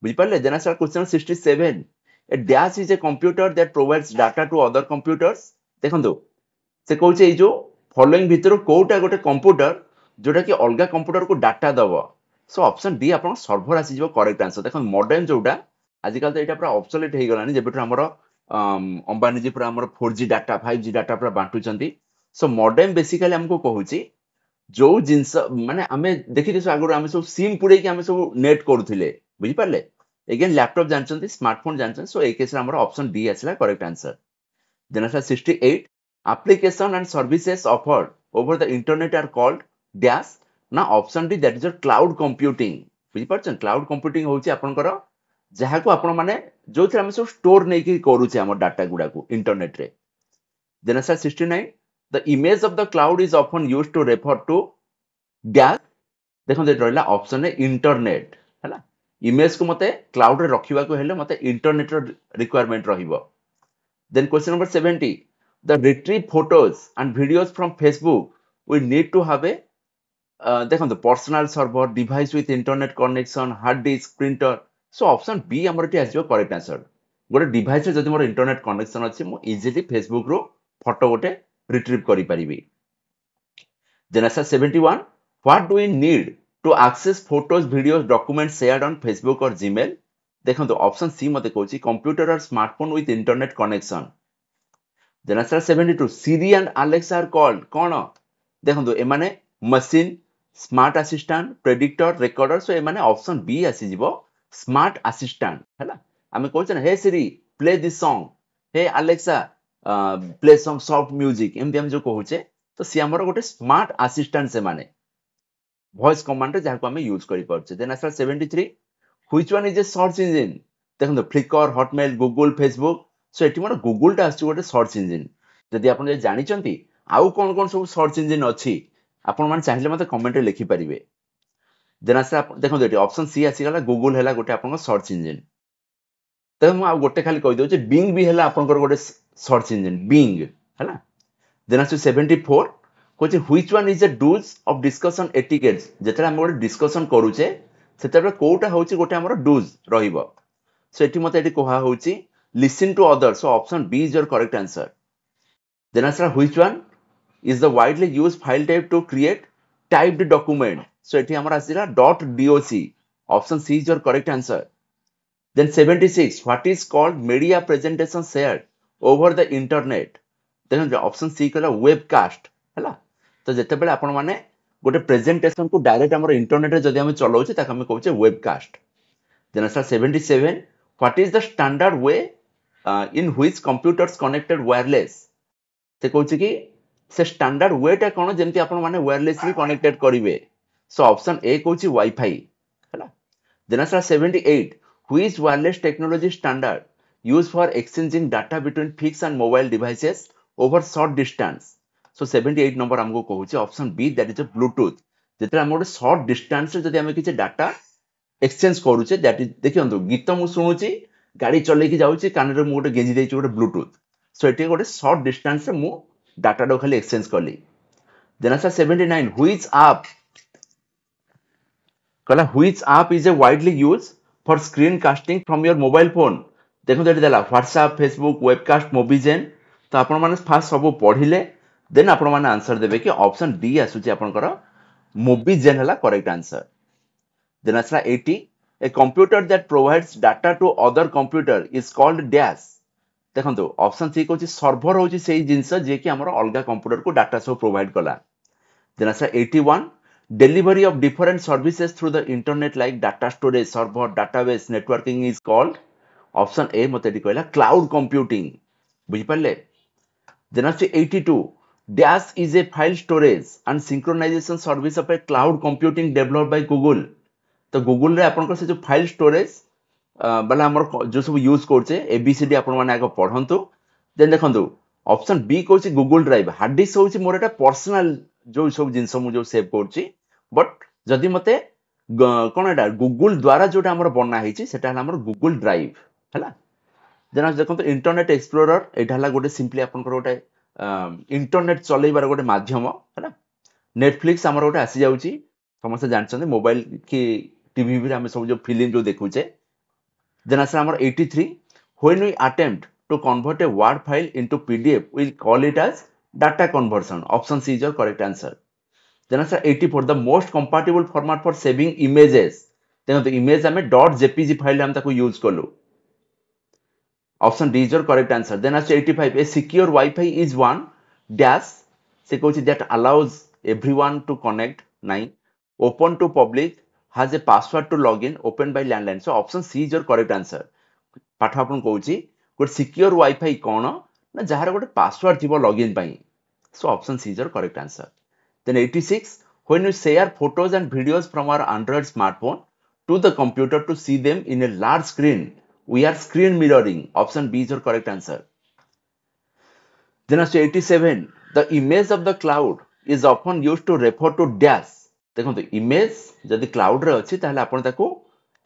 बुझि पाले then answer question 67 a dash is a computer that provides data to other computers देखो से कहूचे ए जो फॉलोइंग भितर कोटा गोटे कंप्यूटर जोटा कि अलगा कंप्यूटर को डाटा दबो सो ऑप्शन डी आपन सर्वर आसी जिवो करेक्ट आंसर देखो मॉडर्न जोटा आजिकल तो एटा पूरा ऑब्सोलेट हे गलानी जेबेटर हमर अंबानी जी पूरा हमर 4G डाटा 5G डाटा पूरा बांटुचंती सो मॉडर्न बेसिकली हमको कहूची जो जिंस माने हमें देखि दिस आगुर हमें सब सिम पुरे कि हमें सब नेट करूथिले बुझि पारले अगेन लैपटॉप जानचंती स्मार्टफोन जानचंती सो ए केस रे हमर ऑप्शन डी आसला करेक्ट आंसर देन आसा 68 application and services offered over the internet are called dash ना option D that is cloud computing बुझि पारछन क्लाउड कंप्यूटिंग होची आपनकर जहा को आपण माने जो थे हम सब स्टोर नै कि करूचे हमर डाटा गुडा को इंटरनेट रे देन आसा 69 the image of the cloud is often used to refer to dash देखो दे रहला ऑप्शन है इंटरनेट हैला इमेज को मते क्लाउड रे रखिबा को हेले मते इंटरनेट रो रिक्वायरमेंट रहिबो then question number 70 the retrieve photos and videos from Facebook we need to have a देखो the personal server device with internet connection hard disk printer so option B हमर एटी आसीबो करेक्ट आंसर गोटे device रे जदि मोर internet connection अछि मु इजीली फेसबुक रो फोटो गोटे रिट्रीव करि परिबी देन आसा 71 what do we need to access photos videos document shared on Facebook और जीमेल देखो तो ऑप्शन सी मते कहूची कंप्यूटर और smartphone with internet connection then आसा 72 Siri and Alexa are called कोन देखो तो ए माने machine smart assistant predictor recorder so ए माने ऑप्शन बी आसी जिवो स्मार्ट असिस्टेंट हैला हमें कहछ hey Siri play this song hey Alexa play some soft music एमती हम जो कहूचे तो सी हमर गोटे स्मार्ट असिस्टेंट से माने वॉइस कमांड रे जाको हम यूज करि परछे then answer 73 which one is a search engine देखो Flickr Hotmail Google Facebook so एटी मोर गूगल टा आछि गोटे सर्च इंजन जदि आपण जे जानिचंती आउ कोन कोन सब सर्च इंजन अछि आपण मान चाहिले मते कमेंट रे लिखि परिबे देन आंसर देखो एटी ऑप्शन सी आसी गला गूगल हैला गोटे आपण सर्च इंजन तो मु आ गोटे खाली कहि दउ बिंग भी हैला आपण गोटे सर्च इंजन बिंग हैला देन आंसर 74 कोचे which one is a do's of discussion etiquettes जेतरा हम गोटे डिस्कशन करूचे सेतरा कोटा होची गोटे हमर डूज रहिबो सो एटी मते एटी कोहा होची listen to others so option B is your correct answer then answer which one is the widely used file type to create typed document so एठी हमर आसीला .doc option c is your correct answer then 76 what is called media presentation shared over the internet देखो option सी कहला webcast हैला तो जते बेले आपण माने गोटे प्रेजेंटेशन को डायरेक्ट हमर इंटरनेट रे जदि हम चलाउचे ताक हम कहूचे webcast then answer 77 what is the standard way in which computers connected wireless से कहूचे कि से स्टैंडर्ड वेटा कोन जेंति आपण माने वायरलेसली कनेक्टेड करिवे सो ऑप्शन ए कहूची वाईफाई हैला then answer 78 which wireless technology standard use for exchanging data between fix and mobile devices over short distance so 78 number हमको कहूची option B that is Bluetooth जेतरा हम short distance रे जदि हम किछि डाटा एक्सचेंज करूचे दैट इज देखियंतु गीत मु सुनुची गाड़ी चले की जाउची कान रे मु गोटे गेंजी देछि गोटे ब्लूटूथ सो एटी गोटे शॉर्ट डिस्टेंस रे मु डाटा डो खाली एक्सचेंज करली देन आंसर 79 व्हिच ऐप कला which app is a widely used for screen casting from your mobile phone देखो देटी देला व्हाट्सएप फेसबुक वेबकास्ट मोबीजेन तो आपण माने फास्ट सब पढिले देन आपण माने आंसर देबे कि ऑप्शन डी आसुची आपनकर मोबीजेन हला correct answer then answer 80 a computer that provides data to other computer is called dash देखो ऑप्शन सी कहूँ सर्भर हूँ से जिनस जे कि हमर अलगा कंप्यूटर को डाटा सब प्रोवाइड कला then answer 81 delivery of different services through the internet like data storage server database networking is called option A मते कहला क्लाउड कंप्यूटिंग बुझी पाले then answer 82 dash is a file storage and synchronisation service of a cloud computing developed by Google तो Google रे आपन से जो file storage बाला हमर जो सब यूज करछे एबीसीडी आपण माने आगे पढंतु देन देखंतु ऑप्शन बी कहूची गूगल ड्राइव हार्ड डिस्क होची मोर एटा पर्सनल जो सब जिंस मु जो सेव करछि बट जदि मते कोन एटा गूगल द्वारा जोटा हमर बना हिची सेटा हमर गूगल ड्राइव हैला देन देखंतु इंटरनेट एक्सप्लोरर एटा हला गोटे सिंपली आपन को गोटे इंटरनेट चलैबार गोटे माध्यम हैला नेटफ्लिक्स हमर गोटे आसी जाउची समस्त जानछन मोबाइल की टीवी भी हम सब जो फिल्म जो देखुचे then answer number 83 when we attempt to convert a word file into pdf we'll call it as data conversion option c is your correct answer then answer 84 the most compatible format for saving images देखो तो image हमें .jpg file हम ताको use करलो option D is your correct answer then answer 85 a secure wi-fi is one dash से कहूची that allows everyone to connect 9 open to public has a password to log in opened by landline so option c is your correct answer पाठ आपन कहूची गोटे secure wifi कोन ना जहार गोटे password थिबो login पई so option C is your correct answer then 86 when you share photos and videos from our android smartphone to the computer to see them in a large screen we are screen mirroring option b is your correct answer then 87 the image of the cloud is often used to refer to dash देखो image जदि cloud रे अछि ताहले आपण ताको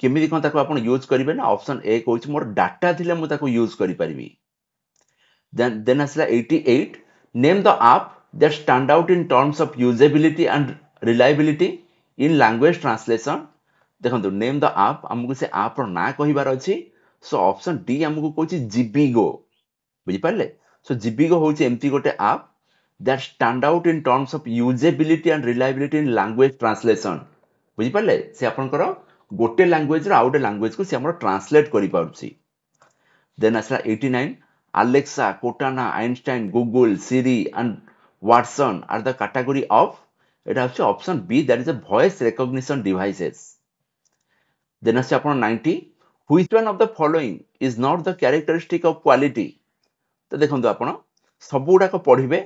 केमिति कोन ताको आपण यूज करिवे ना ऑप्शन ए कहूछ मोर डाटा थिले मु ताको यूज करि परिबी देन असला 88 name the app that stand out in terms of usability and reliability in language translation देखो नेम द ऐप हमकु से ऐप रो ना कहिबार अछि सो ऑप्शन डी हमकु कहूछि जिबिगो बुझि पाले सो जिबिगो होछि एम्ति गोटे app that stand out in terms of usability and reliability in language translation बुझी पाले से आपन करो गोटे लैंग्वेज रो आउटे लैंग्वेज को से हमर ट्रांसलेट करि पाउछि देन असला 89 Alexa Cortana Einstein Google Siri and Watson are the category of it has option B that is a voice recognition devices then asla 90 which one of the following is not the characteristic of quality तो देखंतु आपण सब गुडाक पढ़िबे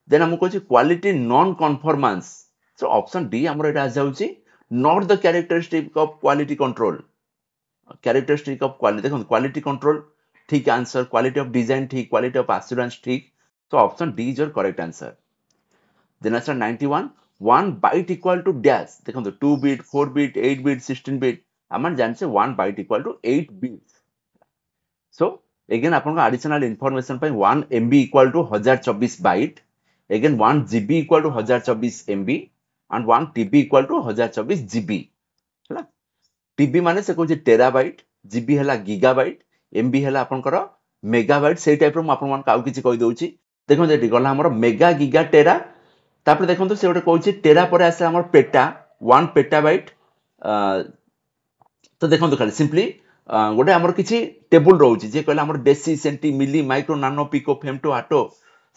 then हम कहछि quality non conformance so option D हमर एटा आ जाउछि not the characteristic of quality control characteristic of quality देखो क्वालिटी कंट्रोल ठीक आंसर क्वालिटी ऑफ डिजाइन ठीक क्वालिटी ऑफ एश्योरेंस ठीक so option D is your correct answer then answer 91 1 byte equal to dash देखो 2 bit 4 bit 8 bit 16 bit हमन जान से 1 byte equal to 8 bits so again आपन को additional information पे 1 MB equal to 1024 byte again 1 GB equal to 1024 MB and 1 TB equal to 1024 GB ହେଲା TB माने से कहै टेराबाइट GB हला गीगाबाइट MB हला आपनकर मेगाबाइट सेही टाइप रो म आपन मान काउ किछि कहि दउछि देखो जेटी गला हमर मेगा गीगा टेरा तापर देखंतु से गोटे कहै टेरा परे आसे हमर पेटा 1 पेटाबाइट तो देखंतु खाली सिंपली गोटे हमर किछि टेबल रहउछि जे कहला हमर deci centi milli micro nano pico femto atto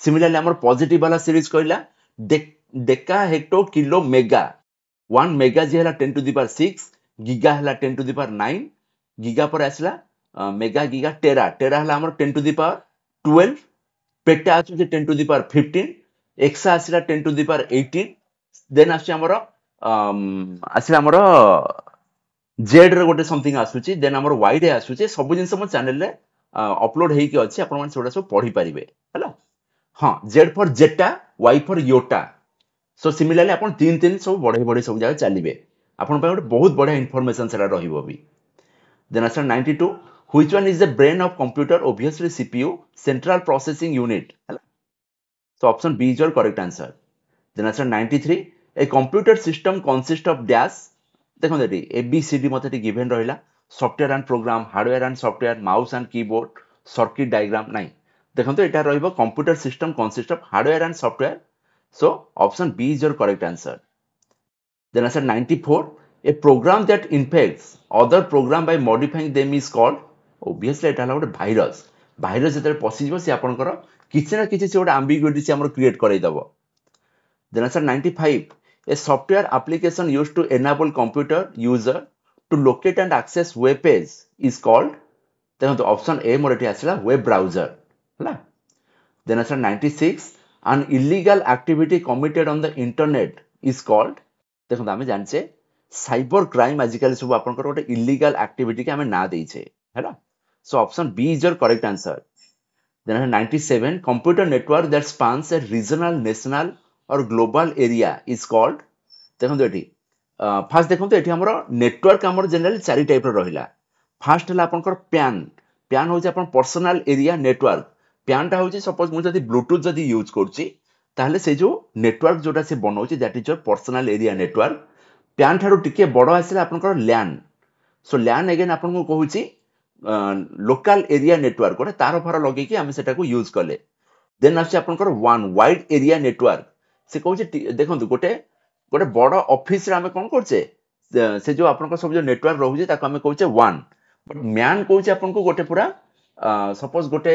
similarly हमर पॉजिटिव वाला सीरीज कहला deca hecto kilo mega 1 mega जे हला 10 टू द पावर 6 गीगा हला 10 टू द पावर 9 गीगा पर आसला मेगा गीगा टेरा टेरा हला हमर 10 टू द पावर 12 पेटा आछु जे 10 टू द पावर 15 एक्सा आसला 10 टू द पावर 18 देन आछि हमर आसला हमर जेड रे गोटे समथिंग आसुची देन हमर वाई रे आसुची सब जिंस हम चैनल रे अपलोड हेई के अछि आपन मन सेडा सब पढी परिबे हला हां Z for zetta Y for yotta so similarly आपन तीन तीन सब बढे बढे सब जाय चलिबे आपन पे बहुत बढ़िया इन्फॉर्मेशन सेला रहिबो भी then answer 92 which one is the brain of computer obviously CPU central processing unit hela so option B is your correct answer then answer 93 a computer system consists of dash देखो देटी ABCD मते given रहिला software and program hardware and software mouse and keyboard circuit diagram नाही देखो तो एटा रहिबो computer system consist of hardware and software so option B is your correct answer then answer 94 a program that infects other program by modifying them is called obviously एटा गोटे virus virus जेते पसिजिबो से आपनकर किछि ना किछि से गोटे एम्बिग्युइटी से हमर क्रिएट करै दबो then answer 95 a software application used to enable computer user to locate and access web page is called देखो ऑप्शन ए मोर एठी आसिला वेब ब्राउजर हला then answer 96 an illegal activity committed on the internet is called देखो हम जानछे cyber crime आजिकल सब आपनकर गोटे illegal activity के हमें ना देइछे हैला so option B is your correct answer then 97 computer network that spans a regional national or global area is called देखो एठी फास्ट देखो एठी हमरो नेटवर्क हमर जनरली चारि टाइप रो रहिला फास्ट हला आपनकर प्यान प्यान होजे आपन पर्सनल एरिया नेटवर्क प्यान ता होजे सपोज मु जदी ब्लूटूथ जदी यूज करछि ताहले से जो नेटवर्क जोटा से बनौछि that is your personal area network PAN ठारो टिके बडो आसिला आपनकर लैन सो लैन अगेन आपन को कहूछि लोकल एरिया नेटवर्क गोटे तार फार लगे कि हम सेटा को यूज कले देन आछि आपनकर वन वाइड एरिया नेटवर्क से कहूछि देखंतु गोटे गोटे बड़ ऑफिस रे हम कोन करछे से जो आपनकर सब जो नेटवर्क रहउछि ताको हम कहूछे वन बट मैन कहूछि आपन को गोटे पूरा सपोज गोटे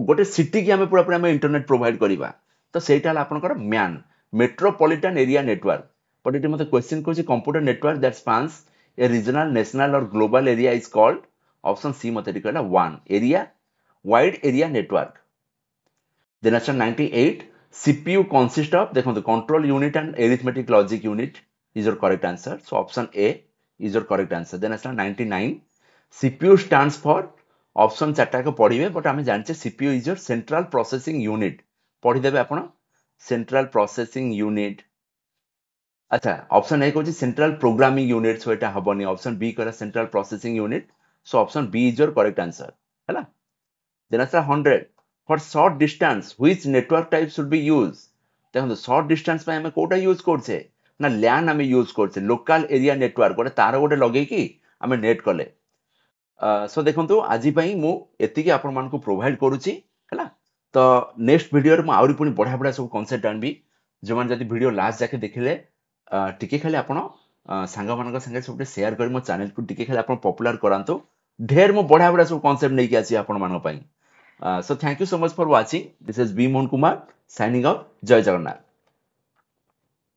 गोटे सिटी की हम पूरा पूरा हम इंटरनेट प्रोवाइड करिबा तो सेटा आपनकर MAN metropolitan area network but it मते क्वेश्चन कहूछि computer network that spans a regional national or global area is called option C मते कहला वन area wide area network then answer 98 CPU consist of देखो control unit and arithmetic logic unit is your correct answer so option A is your correct answer then answer 99 CPU stands for option चारटा को पढिबे but हम जानछे CPU is your central processing unit पढि देबे आपण central processing unit अच्छा option A कहछि central programming unit so एटा हबनी option B करा central processing unit so option B is your correct answer हैला then answer 100 for short distance which network type should be use देखो short distance पे हम Kota use करछे ना लैन हम यूज करछे लोकल एरिया नेटवर्क गोटे तार गोटे लगे कि हम नेट कले सो देखंतु आजि पई मु एति कि आपन मान को प्रोवाइड करूची हैला तो नेक्स्ट वीडियो रे मु आउरी पुनी बढा बढा सब कांसेप्ट आनबी जो मान जदी वीडियो लास्ट जाके देखिले टिके खाली आपण सांगा मानक संगे सब शेयर करी मो चैनल को टिके खाली आपण पॉपुलर करांतो ढेर मो बढा बढा सब कांसेप्ट नै कि आसी आपण मान पई so thank you so much for watching this is B Mohan Kumar signing out जय जगन्नाथ।